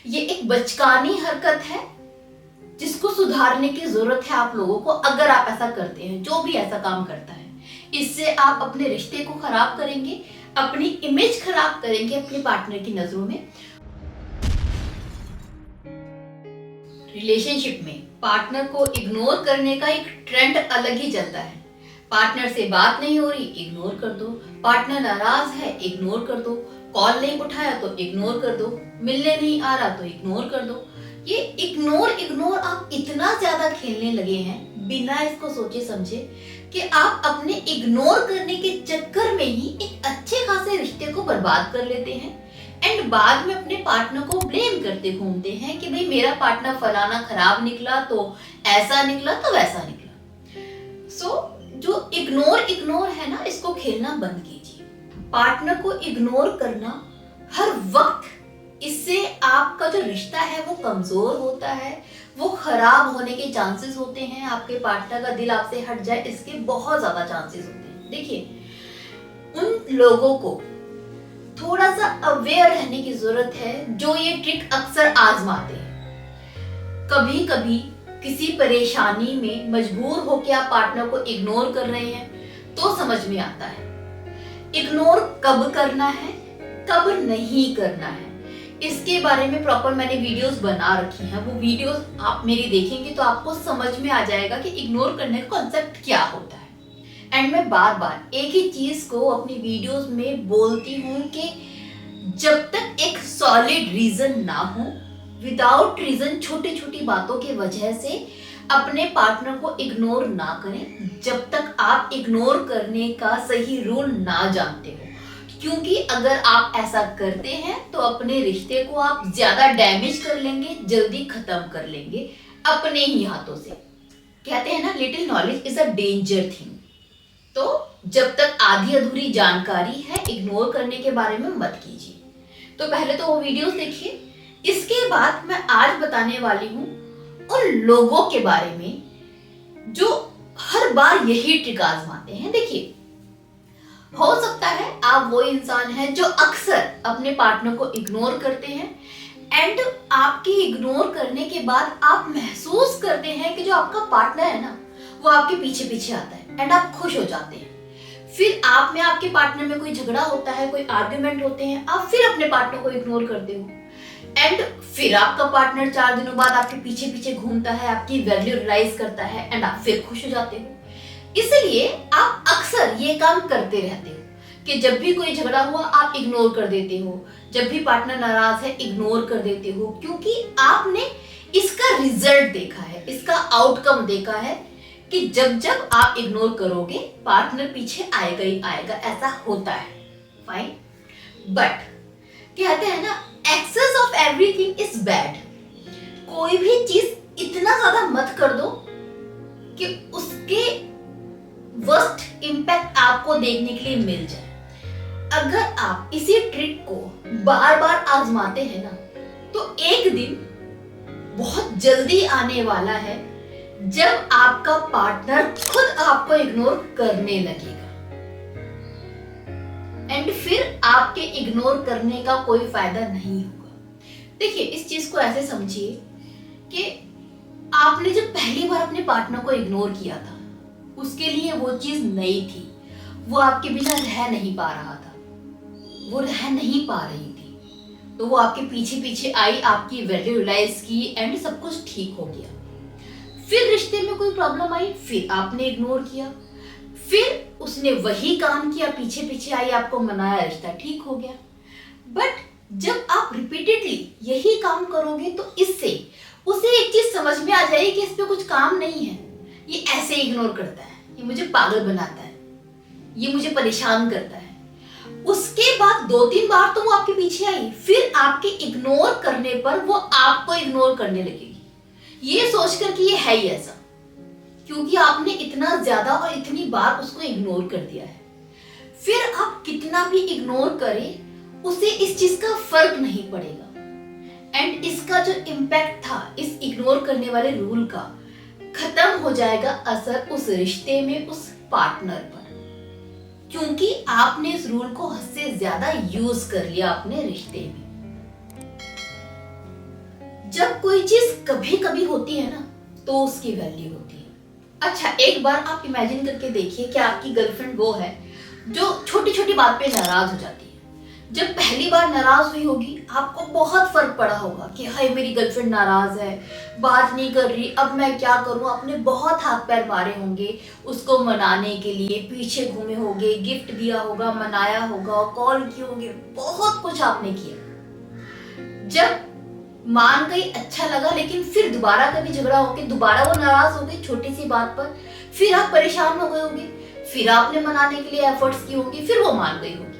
ये एक बचकानी हरकत है जिसको सुधारने की जरूरत है आप लोगों को। अगर आप ऐसा करते हैं, जो भी ऐसा काम करता है, इससे आप अपने रिश्ते को खराब करेंगे, अपनी इमेज खराब करेंगे अपने पार्टनर की नजरों में। रिलेशनशिप में पार्टनर को इग्नोर करने का एक ट्रेंड अलग ही चलता है। पार्टनर से बात नहीं हो रही, इग्नोर कर दो। पार्टनर नाराज है, इग्नोर कर दो। कॉल नहीं उठाया तो इग्नोर कर दो। मिलने नहीं आ रहा तो इग्नोर कर दो। ये इग्नोर इग्नोर आप इतना ज्यादा खेलने लगे हैं बिना इसको सोचे समझे कि आप अपने इग्नोर करने के चक्कर में ही एक अच्छे खासे रिश्ते को बर्बाद कर लेते हैं एंड बाद में अपने पार्टनर को ब्लेम करते घूमते हैं कि भाई मेरा पार्टनर फलाना खराब निकला तो ऐसा निकला तो वैसा निकला। जो इग्नोर इग्नोर है ना, इसको खेलना बंद कीजिए। पार्टनर को इग्नोर करना हर वक्त, इससे आपका जो रिश्ता है वो कमजोर होता है, वो खराब होने के चांसेस होते हैं। आपके पार्टनर का दिल आपसे हट जाए, इसके बहुत ज्यादा चांसेस होते हैं। देखिए, उन लोगों को थोड़ा सा अवेयर रहने की जरूरत है जो ये ट्रिक अक्सर आजमाते हैं। कभी कभी किसी परेशानी में मजबूर होकर आप पार्टनर को इग्नोर कर रहे हैं तो समझ में आता है इग्नोर कब करना है, कब नहीं करना है। इसके बारे में प्रॉपर मैंने वीडियोस बना रखी हैं। वो वीडियोस आप मेरी देखेंगे तो आपको समझ में आ जाएगा कि इग्नोर करने का कॉन्सेप्ट क्या होता है। एंड मैं बार बार एक ही चीज को अपनी वीडियोस में बोलती हूँ कि जब तक एक सॉलिड रीजन ना हो, विदाउट रीजन छोटी छोटी बातों की वजह से अपने पार्टनर को इग्नोर ना करें, जब तक आप इग्नोर करने का सही रूल ना जानते हो। क्योंकि अगर आप ऐसा करते हैं तो अपने रिश्ते को आप ज्यादा डैमेज कर लेंगे, जल्दी खत्म कर लेंगे अपने ही हाथों से। कहते हैं ना, little knowledge is a danger thing. तो जब तक आधी अधूरी जानकारी है, इग्नोर करने के बारे में मत कीजिए। तो पहले तो वो वीडियोस देखिए। इसके बाद मैं आज बताने वाली हूँ उन लोगों के बारे में जो हर बार यही ट्रिक आजमाते हैं। देखिए, हो सकता है आप वो इंसान हैं जो अक्सर अपने पार्टनर को इग्नोर करते हैं एंड आपके इग्नोर करने के बाद आप महसूस करते हैं कि जो आपका पार्टनर है ना, वो आपके पीछे पीछे आता है एंड आप खुश हो जाते हैं। फिर आप में आपके पार्टनर में कोई झगड़ा होता है, कोई आर्ग्यूमेंट होते हैं, आप फिर अपने पार्टनर को इग्नोर करते हो एंड फिर आपका पार्टनर 4 दिनों बाद आपके पीछे पीछे घूमता है, आपकी वैल्यू रियलाइज करता है एंड आप फिर खुश हो जाते हो। इसलिए आप अक्सर ये काम करते रहते हो कि जब भी कोई झगड़ा हुआ आप इग्नोर कर देते हो, जब भी पार्टनर नाराज है इग्नोर कर देते हो, क्योंकि आपने इसका रिजल्ट देखा है, इसका आउटकम देखा है कि जब जब आप इग्नोर करोगे पार्टनर पीछे आएगा ही आएगा। ऐसा होता है, फाइन। बट कहते हैं ना, excess of everything is bad. कोई भी चीज इतना ज्यादा मत कर दो कि उसके वर्स्ट इंपैक्ट आपको देखने के लिए मिल जाए। अगर आप इसी ट्रिक को बार बार आजमाते हैं ना, तो एक दिन बहुत जल्दी आने वाला है जब आपका पार्टनर खुद आपको इग्नोर करने लगेगा एंड फिर आपके इग्नोर करने का कोई फायदा नहीं होगा। देखिए, इस चीज को ऐसे समझिए कि आपने जब पहली बार अपने पार्टनर को इग्नोर किया था, उसके लिए वो चीज नई थी, वो आपके बिना रह नहीं पा रहा था, वो रह नहीं पा रही थी, तो वो आपके पीछे पीछे आई, आपकी वैल्यू रियलाइज की एंड सब कुछ ठीक हो गया। फिर रिश्ते में कोई प्रॉब्लम आई, फिर आपने इग्नोर किया, फिर उसने वही काम किया, पीछे पीछे आई, आपको मनाया, रिश्ता ठीक हो गया। बट जब आप रिपीटेडली यही काम करोगे तो इससे उसे एक चीज समझ में आ जाएगी कि इस पे कुछ काम नहीं है, ये ऐसे इग्नोर करता है, ये मुझे पागल बनाता है, ये मुझे परेशान करता है। उसके बाद 2-3 बार तो वो आपके पीछे आई, फिर आपके इग्नोर करने पर वो आपको इग्नोर करने लगेगी, ये सोचकर कि ये है ही ऐसा, क्योंकि आपने इतना ज्यादा और इतनी बार उसको इग्नोर कर दिया है। फिर आप कितना भी इग्नोर करें, उसे इस चीज का फर्क नहीं पड़ेगा एंड इसका जो इम्पैक्ट था इस इग्नोर करने वाले रूल का, खत्म हो जाएगा असर उस रिश्ते में, उस पार्टनर पर, क्योंकि आपने इस रूल को हद से ज्यादा यूज कर लिया अपने रिश्ते में। जब कोई चीज कभी कभी होती है ना, तो उसकी वैल्यू होती है। अच्छा, एक बार आप इमेजिन करके देखिए कि आपकी गर्लफ्रेंड वो है जो छोटी छोटी बात पे नाराज हो जाती है। जब पहली बार नाराज हुई होगी, आपको बहुत फर्क पड़ा होगा कि हाय मेरी गर्लफ्रेंड नाराज है, बात नहीं कर रही, अब मैं क्या करूं। आपने बहुत हाथ पैर मारे होंगे उसको मनाने के लिए, पीछे घूमे होंगे, गिफ्ट दिया होगा, मनाया होगा, कॉल किए होंगे, बहुत कुछ आपने किया। जब मान गई अच्छा लगा, लेकिन फिर दोबारा कभी झगड़ा होके दोबारा वो नाराज हो गई छोटी सी बात पर, फिर आप परेशान हो गए होंगे, फिर आपने मनाने के लिए एफर्ट्स किए होंगे, फिर वो मान गई होगी।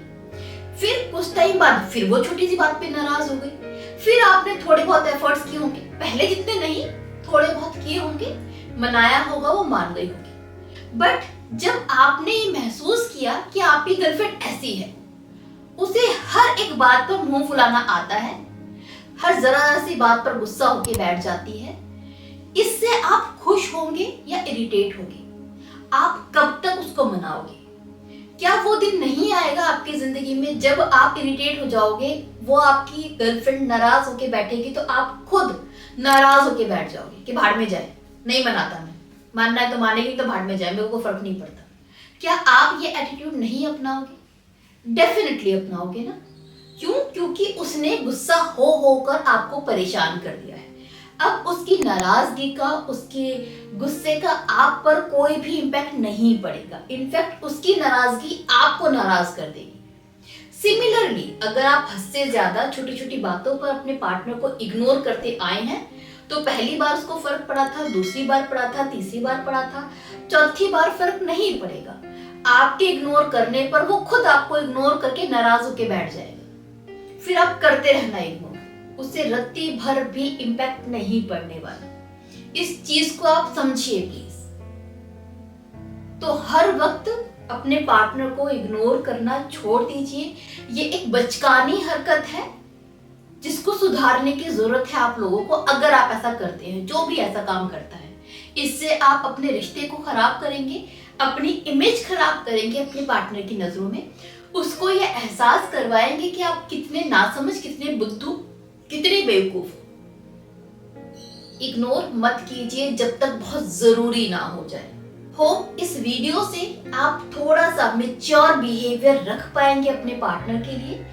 फिर कुछ टाइम बाद फिर वो छोटी सी बात पे नाराज हो गई, फिर आपने थोड़े बहुत एफर्ट्स किए होंगे, पहले जितने नहीं थोड़े बहुत किए होंगे, मनाया होगा, वो मान गई होगी। बट जब आपने ये महसूस किया कि आपकी गर्लफ्रेंड ऐसी है, उसे हर एक बात पर मुंह फुलाना आता है, हर जरा सी बात पर गुस्सा होके बैठ जाती है, इससे आप खुश होंगे या इरिटेट होंगे? आप कब तक उसको मनाओगे? क्या वो दिन नहीं आएगा आपकी जिंदगी में जब आप इरिटेट हो जाओगे, वो आपकी गर्लफ्रेंड नाराज होके बैठेगी तो आप खुद नाराज होके बैठ जाओगे कि भाड़ में जाए, नहीं मनाता मैं, मानना है तो मानेगी, तो भाड़ में जाए, मेरे को फर्क नहीं पड़ता। क्या आप ये एटीट्यूड नहीं अपनाओगे? डेफिनेटली अपनाओगे ना। क्यों? क्योंकि उसने गुस्सा हो होकर आपको परेशान कर दिया है। अब उसकी नाराजगी का, उसके गुस्से का आप पर कोई भी इम्पैक्ट नहीं पड़ेगा। इनफैक्ट उसकी नाराजगी आपको नाराज कर देगी। सिमिलरली, अगर आप हद से ज्यादा छोटी छोटी बातों पर अपने पार्टनर को इग्नोर करते आए हैं, तो पहली बार उसको फर्क पड़ा था, दूसरी बार पड़ा था, तीसरी बार पड़ा था, चौथी बार फर्क नहीं पड़ेगा। आपके इग्नोर करने पर वो खुद आपको इग्नोर करके नाराज होके बैठ जाएगा। फिर आप करते रहना इग्नोर, उससे रत्ती भर भी इम्पैक्ट नहीं पड़ने वाला। इस चीज को आप समझिए प्लीज। तो हर वक्त अपने पार्टनर को इग्नोर करना छोड़ दीजिए। ये एक बचकानी हरकत है जिसको सुधारने की जरूरत है आप लोगों को। अगर आप ऐसा करते हैं, जो भी ऐसा काम करता है, इससे आप अपने रिश्ते को खराब करेंगे, अपनी इमेज खराब करेंगे अपने पार्टनर की नजरों में। उसको ये एहसास करवाएंगे कि आप कितने नासमझ, कितने बुद्धू, कितने बेवकूफ हो। इग्नोर मत कीजिए जब तक बहुत जरूरी ना हो जाए। होप इस वीडियो से आप थोड़ा सा मैच्योर बिहेवियर रख पाएंगे अपने पार्टनर के लिए।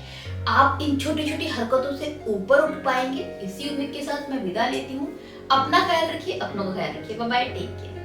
आप इन छोटी छोटी हरकतों से ऊपर उठ पाएंगे। इसी उम्मीद के साथ मैं विदा लेती हूँ। अपना ख्याल रखिए, अपनों का ख्याल रखिए। Bye bye, take care.